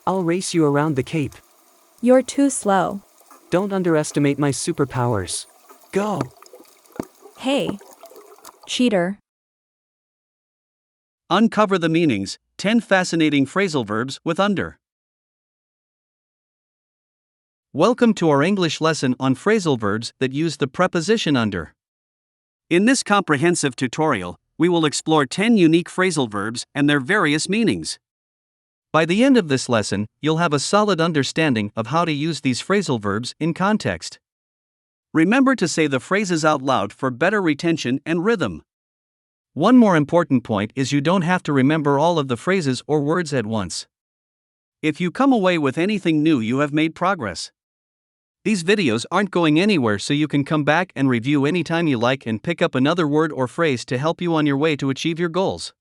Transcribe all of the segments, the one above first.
I'll race you around the Cape. You're too slow. Don't underestimate my superpowers. Go! Hey. Cheater. Uncover the meanings, 10 fascinating phrasal verbs with under. Welcome to our English lesson on phrasal verbs that use the preposition under. In this comprehensive tutorial, we will explore 10 unique phrasal verbs and their various meanings. By the end of this lesson, you'll have a solid understanding of how to use these phrasal verbs in context. Remember to say the phrases out loud for better retention and rhythm. One more important point is you don't have to remember all of the phrases or words at once. If you come away with anything new, you have made progress. These videos aren't going anywhere, so you can come back and review anytime you like and pick up another word or phrase to help you on your way to achieve your goals.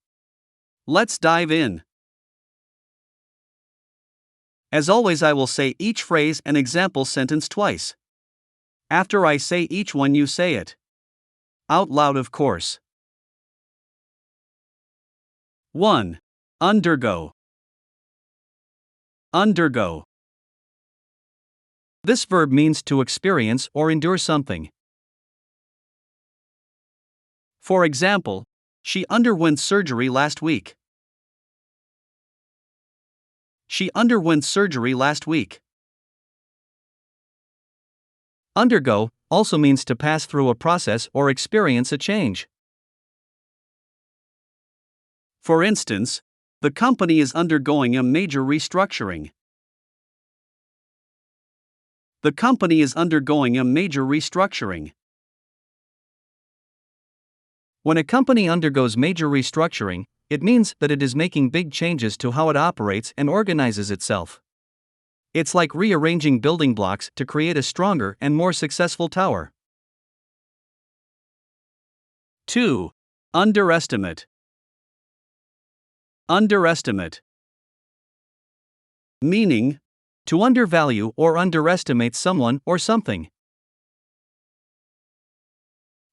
Let's dive in. As always, I will say each phrase and example sentence twice. After I say each one, you say it out loud, of course. 1. Undergo. Undergo. This verb means to experience or endure something. For example, she underwent surgery last week. She underwent surgery last week. Undergo also means to pass through a process or experience a change. For instance, the company is undergoing a major restructuring. The company is undergoing a major restructuring. When a company undergoes major restructuring, it means that it is making big changes to how it operates and organizes itself. It's like rearranging building blocks to create a stronger and more successful tower. 2. Underestimate. Underestimate. Meaning, to undervalue or underestimate someone or something.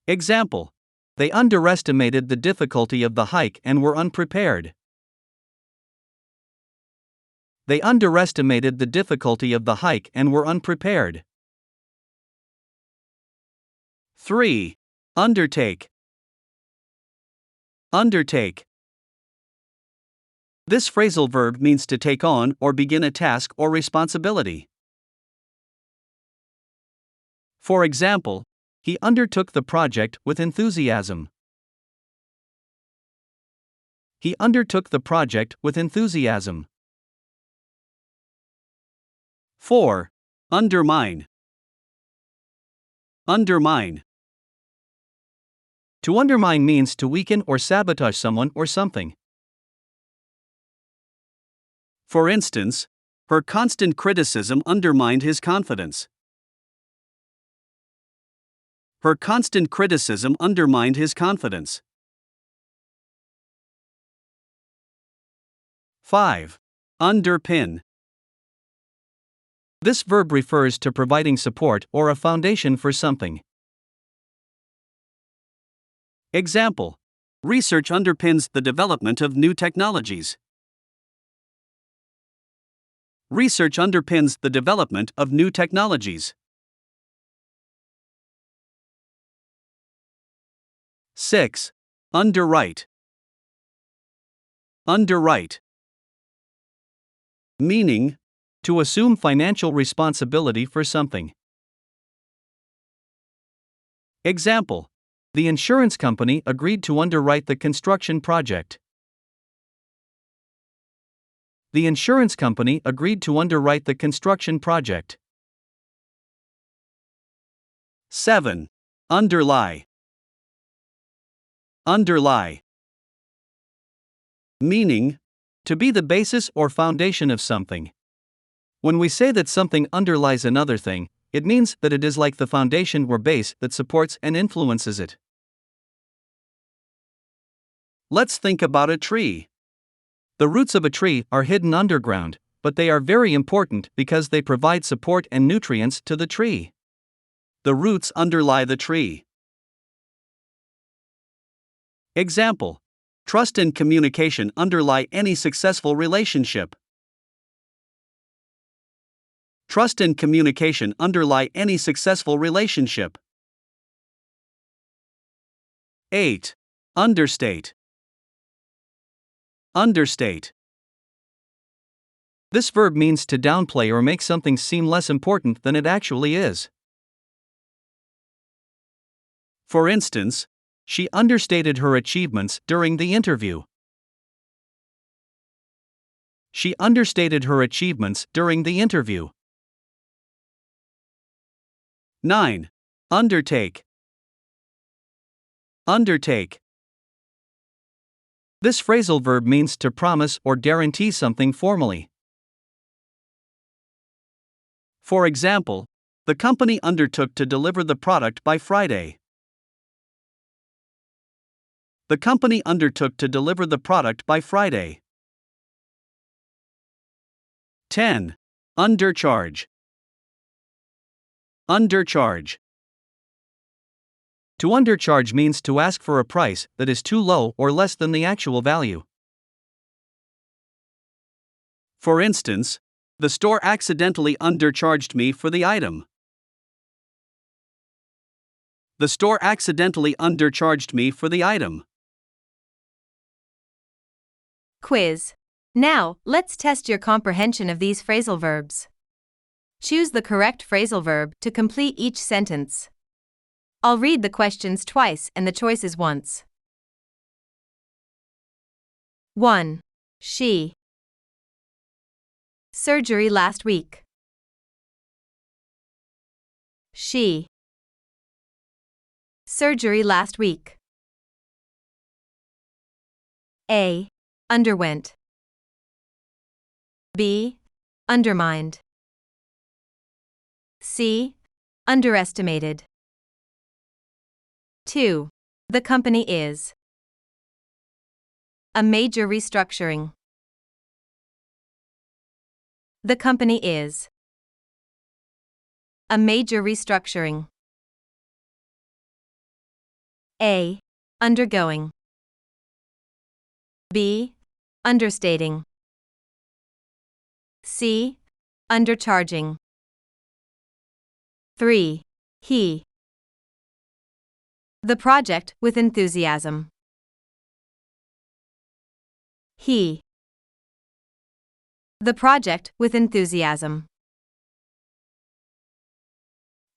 Example: they underestimated the difficulty of the hike and were unprepared. They underestimated the difficulty of the hike and were unprepared. 3. Undertake. Undertake. This phrasal verb means to take on or begin a task or responsibility. For example, he undertook the project with enthusiasm. He undertook the project with enthusiasm. 4. Undermine. Undermine. To undermine means to weaken or sabotage someone or something. For instance, her constant criticism undermined his confidence. Her constant criticism undermined his confidence. 5. Underpin. This verb refers to providing support or a foundation for something. Example: research underpins the development of new technologies. Research underpins the development of new technologies. 6. Underwrite. Underwrite. Meaning, to assume financial responsibility for something. Example: the insurance company agreed to underwrite the construction project. The insurance company agreed to underwrite the construction project. 7. Underlie. Underlie. Meaning, to be the basis or foundation of something. When we say that something underlies another thing, it means that it is like the foundation or base that supports and influences it. Let's think about a tree. The roots of a tree are hidden underground, but they are very important because they provide support and nutrients to the tree. The roots underlie the tree. Example: trust and communication underlie any successful relationship. Trust and communication underlie any successful relationship. 8. Understate. Understate. This verb means to downplay or make something seem less important than it actually is. For instance, she understated her achievements during the interview. She understated her achievements during the interview. 9. Undertake. Undertake. This phrasal verb means to promise or guarantee something formally. For example, the company undertook to deliver the product by Friday. The company undertook to deliver the product by Friday. 10. Undercharge. Undercharge. To undercharge means to ask for a price that is too low or less than the actual value. For instance, the store accidentally undercharged me for the item. The store accidentally undercharged me for the item. Quiz. Now, let's test your comprehension of these phrasal verbs. Choose the correct phrasal verb to complete each sentence. I'll read the questions twice and the choices once. 1. She. Surgery last week. She. Surgery last week. A. Underwent. B. Undermined. C. Underestimated. 2. The company is. A major restructuring. The company is. A major restructuring. A. Undergoing. B. Understating. C. Undercharging. 3. He. The project with enthusiasm. He. The project with enthusiasm.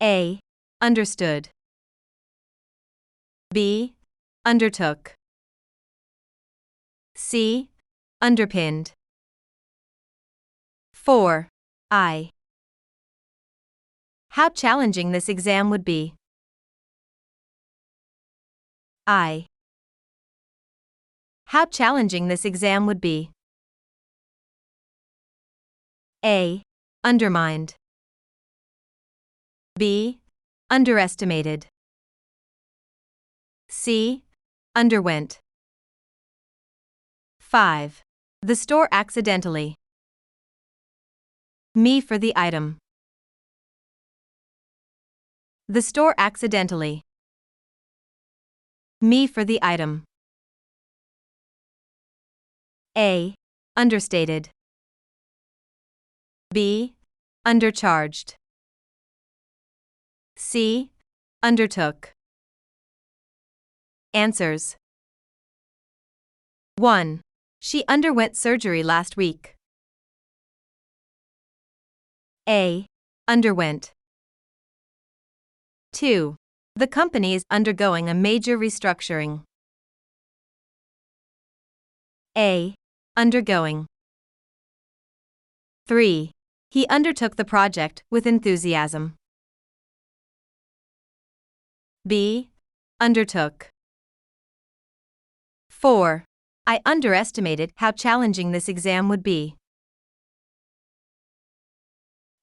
A. Understood. B. Undertook. C. Underpinned. 4. I. How challenging this exam would be. I. How challenging this exam would be. A. Undermined. B. Underestimated. C. Underwent. 5. The store accidentally. Me for the item. The store accidentally. Me for the item. A. Understated. B. Undercharged. C. Undertook. Answers. 1. She underwent surgery last week. A. Underwent. 2. The company is undergoing a major restructuring. A. Undergoing. 3. He undertook the project with enthusiasm. B. Undertook. 4. I underestimated how challenging this exam would be.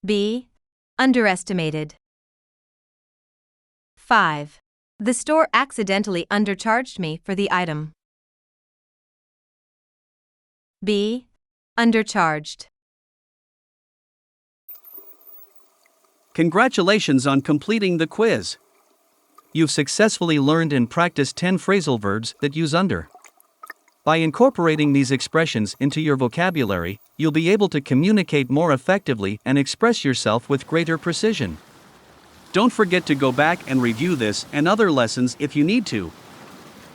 B. Underestimated. 5. The store accidentally undercharged me for the item. B. Undercharged. Congratulations on completing the quiz. You've successfully learned and practiced 10 phrasal verbs that use under. By incorporating these expressions into your vocabulary, you'll be able to communicate more effectively and express yourself with greater precision. Don't forget to go back and review this and other lessons if you need to.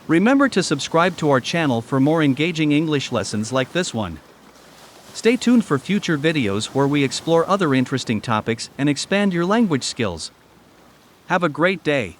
Remember to subscribe to our channel for more engaging English lessons like this one. Stay tuned for future videos where we explore other interesting topics and expand your language skills. Have a great day.